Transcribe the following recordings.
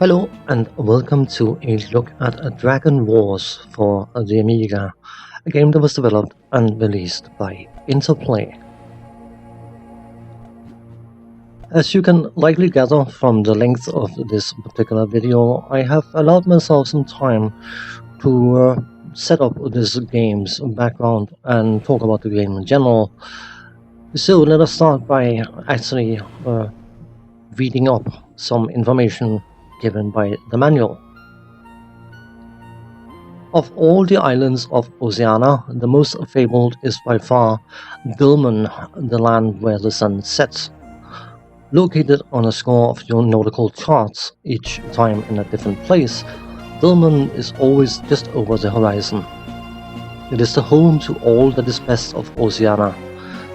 Hello and welcome to a look at Dragon Wars for the Amiga, a game that was developed and released by Interplay. As you can likely gather from the length of this particular video, I have allowed myself some time to set up this game's background and talk about the game in general. So let us start by actually reading up some information given by the manual. Of all the islands of Oceania, the most fabled is by far Dulman, the land where the sun sets. Located on a score of your nautical charts, each time in a different place, Dulman is always just over the horizon. It is the home to all that is best of Oceania,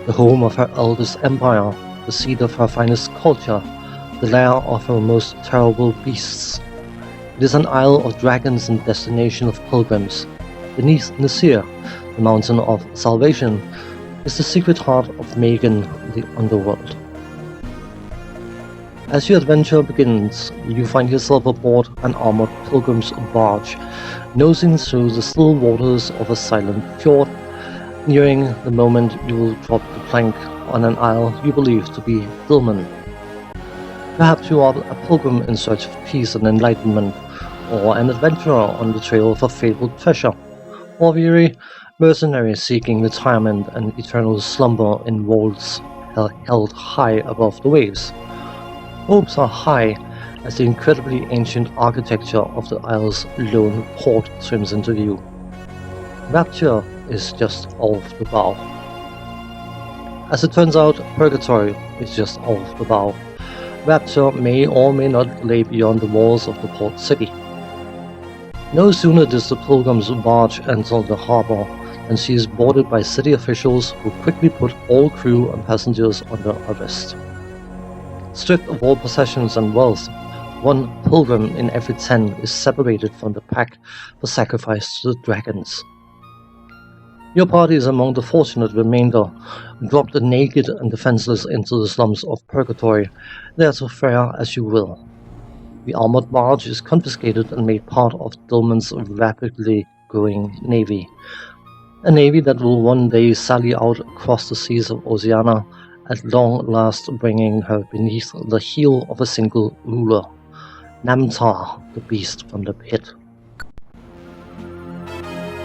the home of her eldest empire, the seat of her finest culture, the lair of her most terrible beasts. It is an isle of dragons and destination of pilgrims. Beneath Nasir, the mountain of salvation, is the secret heart of Megan, the underworld. As your adventure begins, you find yourself aboard an armored pilgrim's barge, nosing through the still waters of a silent fjord, nearing the moment you will drop the plank on an isle you believe to be Dulman. Perhaps you are a pilgrim in search of peace and enlightenment, or an adventurer on the trail of a fabled treasure, or weary mercenary seeking retirement and eternal slumber in worlds held high above the waves. Hopes are high as the incredibly ancient architecture of the isle's lone port swims into view. Rapture is just off the bow. As it turns out, Purgatory is just off the bow. Rapture may or may not lay beyond the walls of the port city. No sooner does the pilgrim's barge enter the harbor than she is boarded by city officials who quickly put all crew and passengers under arrest. Stripped of all possessions and wealth, one pilgrim in every 10 is separated from the pack for sacrifice to the dragons. Your party is among the fortunate remainder, dropped naked and defenseless into the slums of Purgatory, there to fare as you will. The armored barge is confiscated and made part of Dulman's rapidly growing navy. A navy that will one day sally out across the seas of Oceania, at long last bringing her beneath the heel of a single ruler, Namtar, the beast from the pit.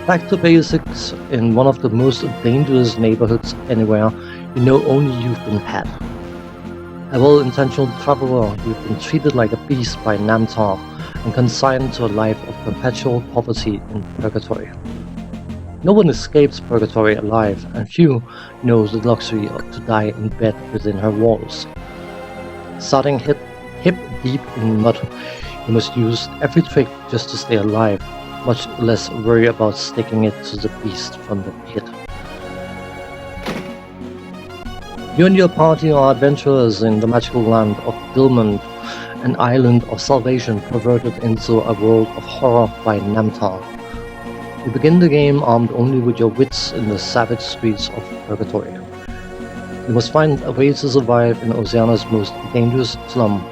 Back to basics, in one of the most dangerous neighborhoods anywhere, you know only you've been had. A well-intentioned traveler, you've been treated like a beast by Namtar and consigned to a life of perpetual poverty in Purgatory. No one escapes Purgatory alive, and few know the luxury to die in bed within her walls. Starting hip deep in mud, you must use every trick just to stay alive, much less worry about sticking it to the beast from the pit. You and your party are adventurers in the magical land of Dulman, an island of salvation perverted into a world of horror by Namtar. You begin the game armed only with your wits in the savage streets of Purgatory. You must find a way to survive in Oceania's most dangerous slum,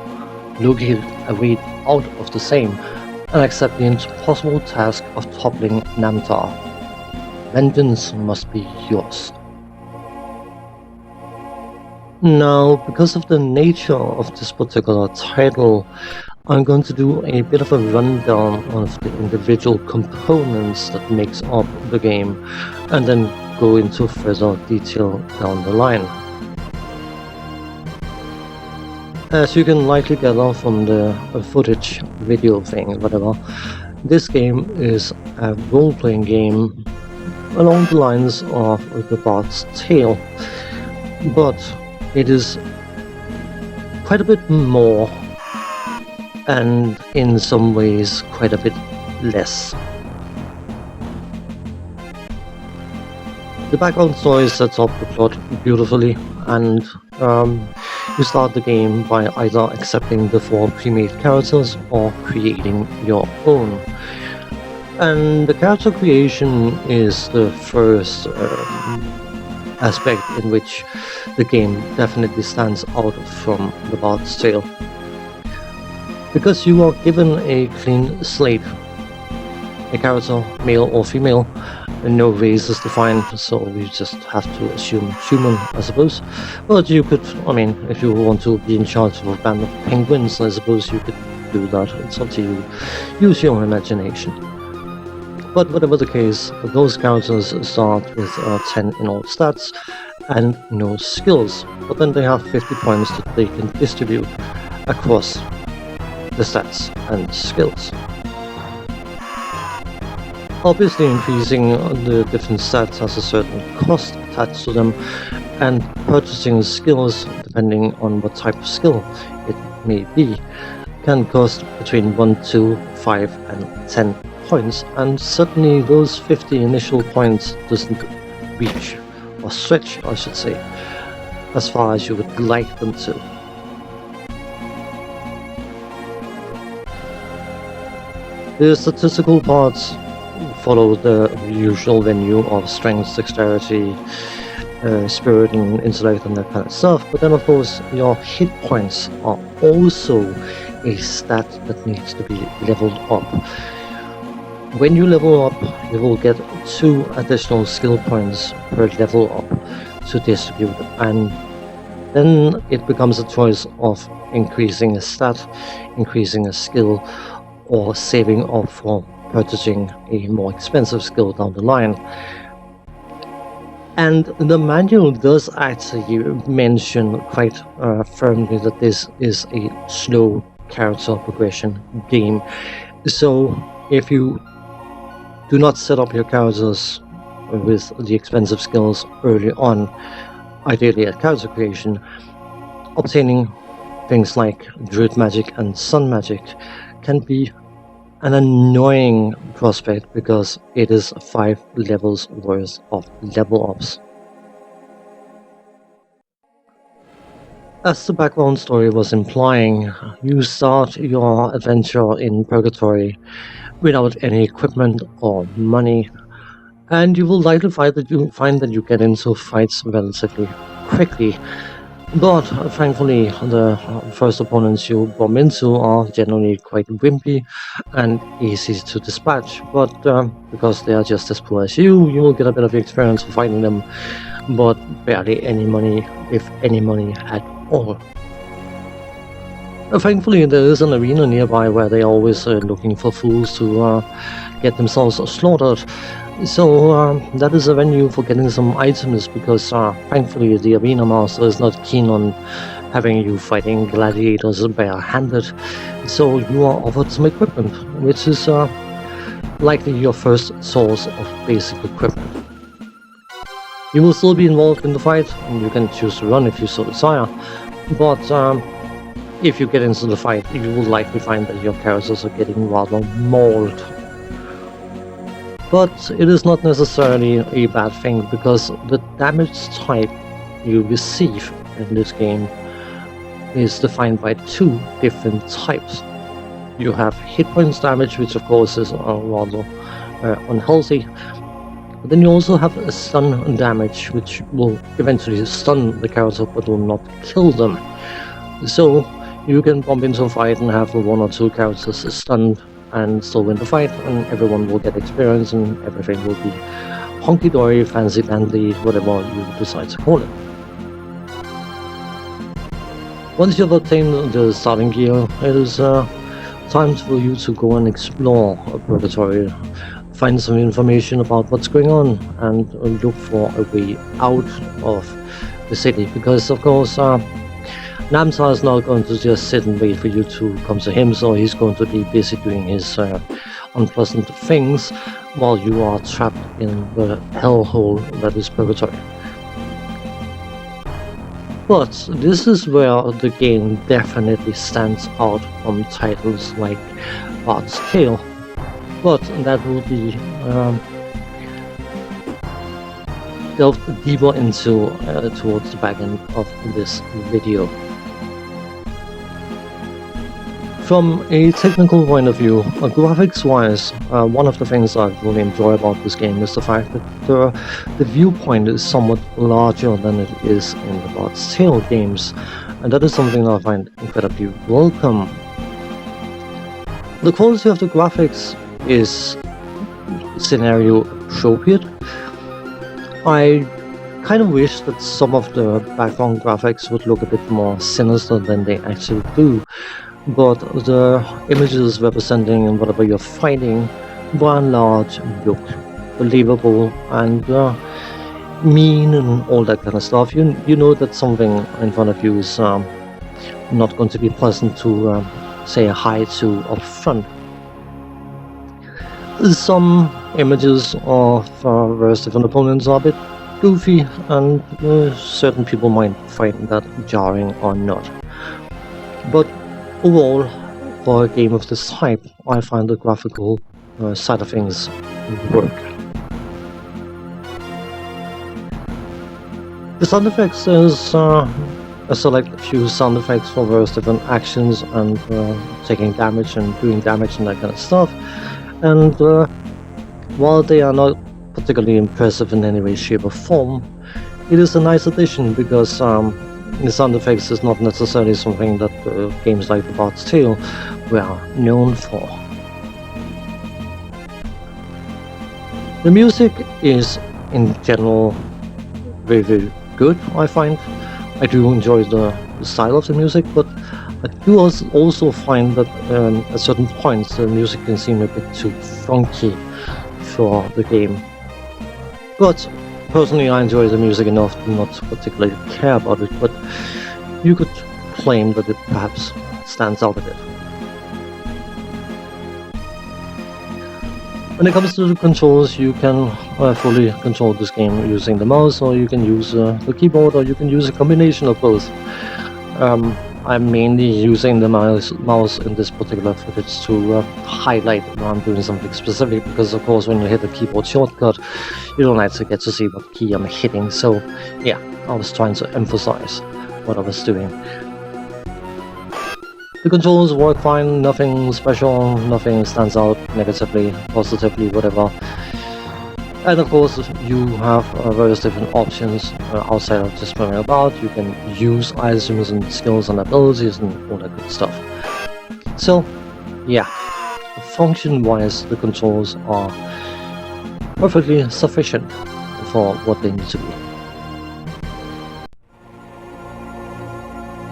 locate a way out of the same, and accept the impossible task of toppling Namtar. Vengeance must be yours. Now, because of the nature of this particular title, I'm going to do a bit of a rundown of the individual components that makes up the game, and then go into further detail down the line. As you can likely gather from the footage, video thing, whatever, this game is a role-playing game along the lines of The Bard's Tale, but it is quite a bit more, and in some ways quite a bit less. The background story sets up the plot beautifully, and you start the game by either accepting the 4 pre-made characters or creating your own. And the character creation is the first aspect in which the game definitely stands out from The Bard's Tale. Because you are given a clean slate, a character, male or female, and no race is defined, so we just have to assume human, I suppose. But you could, I mean, if you want to be in charge of a band of penguins, I suppose you could do that. It's up to you. Use your imagination. But whatever the case, those characters start with 10 in all stats and no skills, but then they have 50 points that they can distribute across the stats and skills. Obviously, increasing the different stats has a certain cost attached to them, and purchasing skills, depending on what type of skill it may be, can cost between 1, 2, 5 and 10 points, and certainly those 50 initial points doesn't reach, or stretch I should say, as far as you would like them to. The statistical parts follow the usual venue of strength, dexterity, spirit and intellect and that kind of stuff, but then of course your hit points are also a stat that needs to be leveled up. When you level up, you will get 2 additional skill points per level up to distribute, and then it becomes a choice of increasing a stat, increasing a skill, or saving up for purchasing a more expensive skill down the line. And the manual does actually mention quite firmly that this is a slow character progression game. So if you do not set up your characters with the expensive skills early on, ideally at character creation, obtaining things like druid magic and sun magic can be an annoying prospect because it is 5 levels worth of level ups. As the background story was implying, you start your adventure in Purgatory without any equipment or money, and you will likely find that you get into fights relatively quickly. But thankfully, the first opponents you bump into are generally quite wimpy and easy to dispatch. But because they are just as poor as you will get a bit of experience for fighting them, but barely any money, if any money at all. Thankfully, there is an arena nearby where they are always looking for fools to get themselves slaughtered. So that is a venue for getting some items, because thankfully the arena master is not keen on having you fighting gladiators bare-handed. So you are offered some equipment, which is likely your first source of basic equipment. You will still be involved in the fight, and you can choose to run if you so desire, but if you get into the fight, you will likely find that your characters are getting rather mauled. But it is not necessarily a bad thing, because the damage type you receive in this game is defined by 2 different types. You have hit points damage, which of course is rather unhealthy. But then you also have a stun damage, which will eventually stun the character but will not kill them. So you can bump into a fight and have 1 or 2 characters stunned and still win the fight, and everyone will get experience and everything will be honky-dory, fancy-dandy, whatever you decide to call it. Once you've obtained the starting gear, it is time for you to go and explore Purgatory, find some information about what's going on, and look for a way out of the city, because of course Namsa is not going to just sit and wait for you to come to him, so he's going to be busy doing his unpleasant things while you are trapped in the hellhole that is Purgatory. But this is where the game definitely stands out from titles like Bard's Tale, but that will be delved deeper into towards the back end of this video. From a technical point of view, graphics-wise, one of the things I really enjoy about this game is the fact that the viewpoint is somewhat larger than it is in the Bard's Tale games, and that is something I find incredibly welcome. The quality of the graphics is scenario appropriate. I kind of wish that some of the background graphics would look a bit more sinister than they actually do, but the images representing whatever you're fighting, by and large, look believable and mean and all that kind of stuff. You know that something in front of you is not going to be pleasant to say hi to up front. Some images of various different opponents are a bit goofy, and certain people might find that jarring or not. But overall, for a game of this type, I find the graphical side of things work. The sound effects is I select a few sound effects for various different actions and taking damage and doing damage and that kind of stuff. And while they are not particularly impressive in any way, shape or form, it is a nice addition because the sound effects is not necessarily something that games like The Bard's Tale were known for. The music is in general very, very good, I find. I do enjoy the style of the music, but I do also find that at certain points the music can seem a bit too funky for the game. But personally, I enjoy the music enough to not particularly care about it, but you could claim that it perhaps stands out a bit. When it comes to the controls, you can fully control this game using the mouse, or you can use the keyboard, or you can use a combination of both. I'm mainly using the mouse in this particular footage to highlight when I'm doing something specific, because of course when you hit the keyboard shortcut, you don't actually get to see what key I'm hitting. So yeah, I was trying to emphasize what I was doing. The controls work fine, nothing special, nothing stands out negatively, positively, whatever. And of course, you have various different options outside of just moving about. You can use items and skills and abilities and all that good stuff. So, yeah, function-wise, the controls are perfectly sufficient for what they need to be.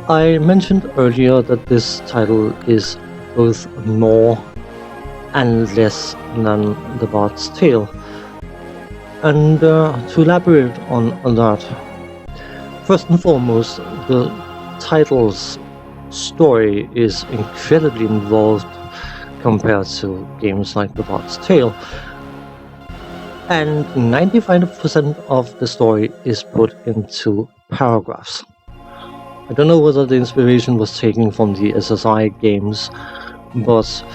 I mentioned earlier that this title is both more and less than The Bard's Tale. And to elaborate on that, first and foremost, the title's story is incredibly involved compared to games like The Bard's Tale. And 95% of the story is put into paragraphs. I don't know whether the inspiration was taken from the SSI games, but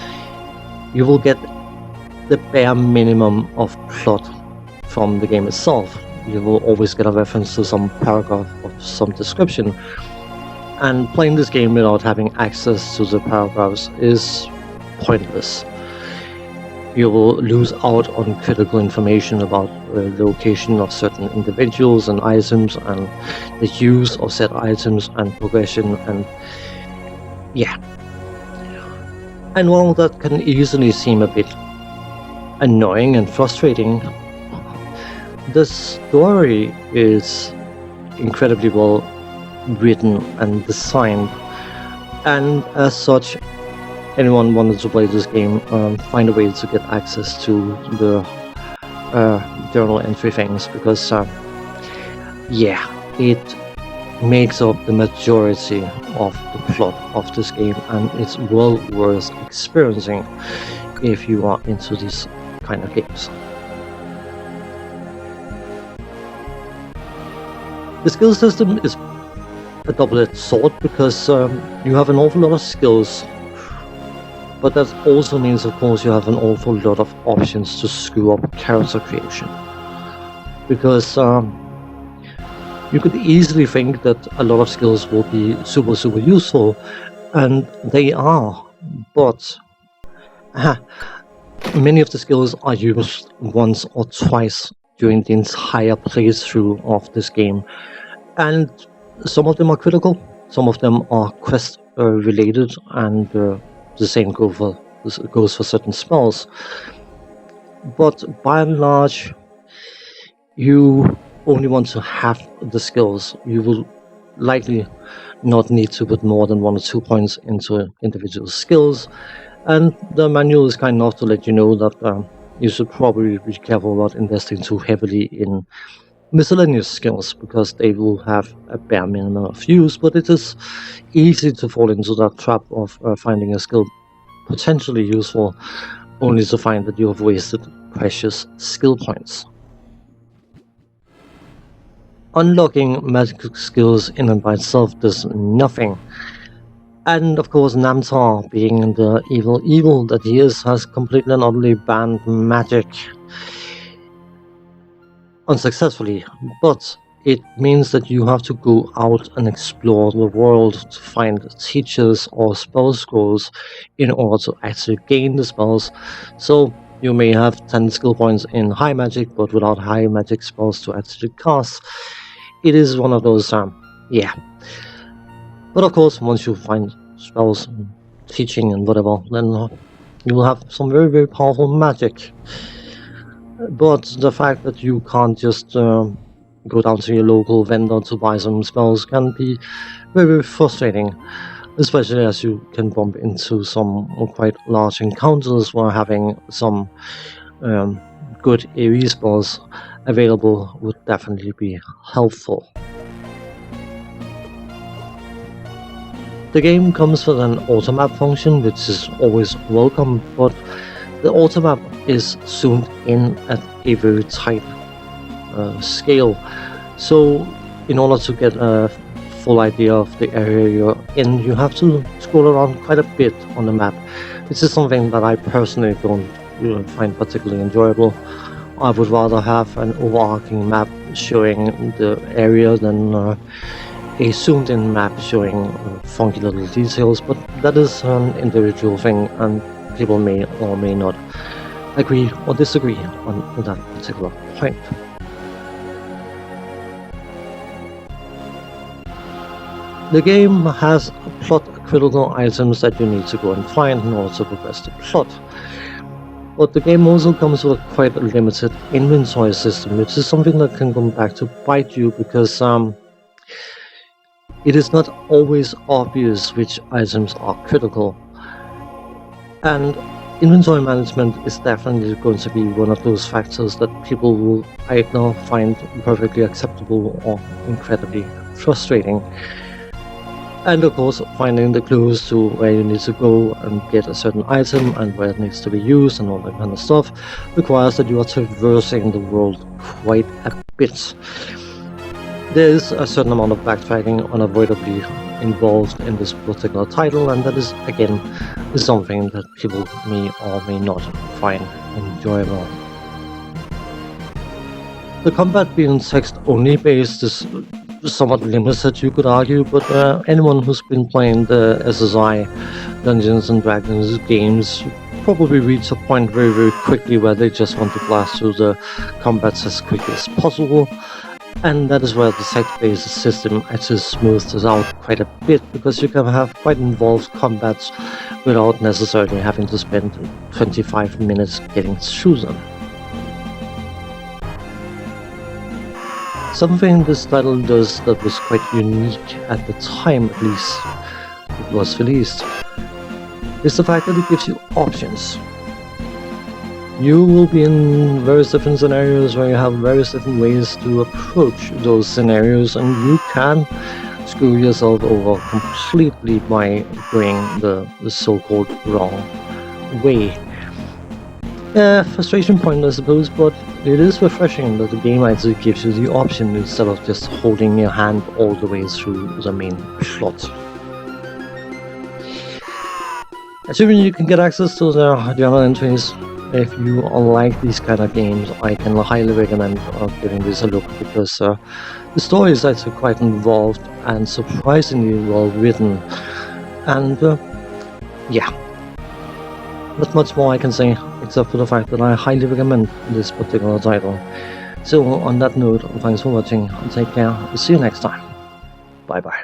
you will get the bare minimum of plot from the game itself. You will always get a reference to some paragraph of some description, and playing this game without having access to the paragraphs is pointless. You will lose out on critical information about the location of certain individuals and items, and the use of said items and progression, and yeah. And while that can easily seem a bit annoying and frustrating, the story is incredibly well written and designed, and as such, anyone wanted to play this game, find a way to get access to the journal entry things, because yeah, it makes up the majority of the plot of this game, and it's well worth experiencing if you are into these kind of games. The skill system is a double-edged sword, because you have an awful lot of skills, but that also means, of course, you have an awful lot of options to screw up character creation. Because you could easily think that a lot of skills will be super useful, and they are, but many of the skills are used once or twice during the entire playthrough of this game, and some of them are critical, some of them are quest related, and the same go for this goes for certain spells. But by and large, you only want to have the skills. You will likely not need to put more than 1 or 2 points into individual skills, and the manual is kind enough to let you know that you should probably be careful about investing too heavily in miscellaneous skills, because they will have a bare minimum of use, but it is easy to fall into that trap of finding a skill potentially useful, only to find that you have wasted precious skill points. Unlocking magic skills in and by itself does nothing. And of course, Namtar, being the evil that he is, has completely and utterly banned magic unsuccessfully. But it means that you have to go out and explore the world to find teachers or spell scrolls in order to actually gain the spells. So you may have 10 skill points in high magic, but without high magic spells to actually cast. It is one of those, yeah. But of course, once you find spells, teaching and whatever, then you will have some very, very powerful magic. But the fact that you can't just go down to your local vendor to buy some spells can be very, very frustrating, especially as you can bump into some quite large encounters where having some good AoE spells available would definitely be helpful. The game comes with an automap function, which is always welcome, but the automap is zoomed in at a very tight scale. So in order to get a full idea of the area you're in, you have to scroll around quite a bit on the map. This is something that I personally don't find particularly enjoyable. I would rather have an overarching map showing the area than a zoomed in map showing funky little details, but that is an individual thing, and people may or may not agree or disagree on that particular point. The game has plot critical items that you need to go and find in order to progress the plot. But the game also comes with a quite limited inventory system, which is something that can come back to bite you, because it is not always obvious which items are critical. And inventory management is definitely going to be one of those factors that people will either find perfectly acceptable or incredibly frustrating. And of course, finding the clues to where you need to go and get a certain item and where it needs to be used and all that kind of stuff requires that you are traversing the world quite a bit. There is a certain amount of backtracking unavoidably involved in this particular title, and that is, again, something that people may or may not find enjoyable. The combat being text-only based is somewhat limited, you could argue, but anyone who's been playing the SSI Dungeons and Dragons games probably reach a point very, very quickly where they just want to blast through the combats as quickly as possible. And that is where the text-based system actually smooths this out quite a bit, because you can have quite involved combats without necessarily having to spend 25 minutes getting through them. Something this title does that was quite unique at the time, at least it was released, is the fact that it gives you options. You will be in various different scenarios where you have various different ways to approach those scenarios, and you can screw yourself over completely by going the so-called wrong way. Frustration point, I suppose, but it is refreshing that the game actually gives you the option instead of just holding your hand all the way through the main plot. Assuming you can get access to the journal entries, if you like these kind of games, I can highly recommend giving this a look, because the story is actually quite involved and surprisingly well written, and yeah, not much more I can say except for the fact that I highly recommend this particular title. So on that note, thanks for watching, take care, see you next time, bye bye.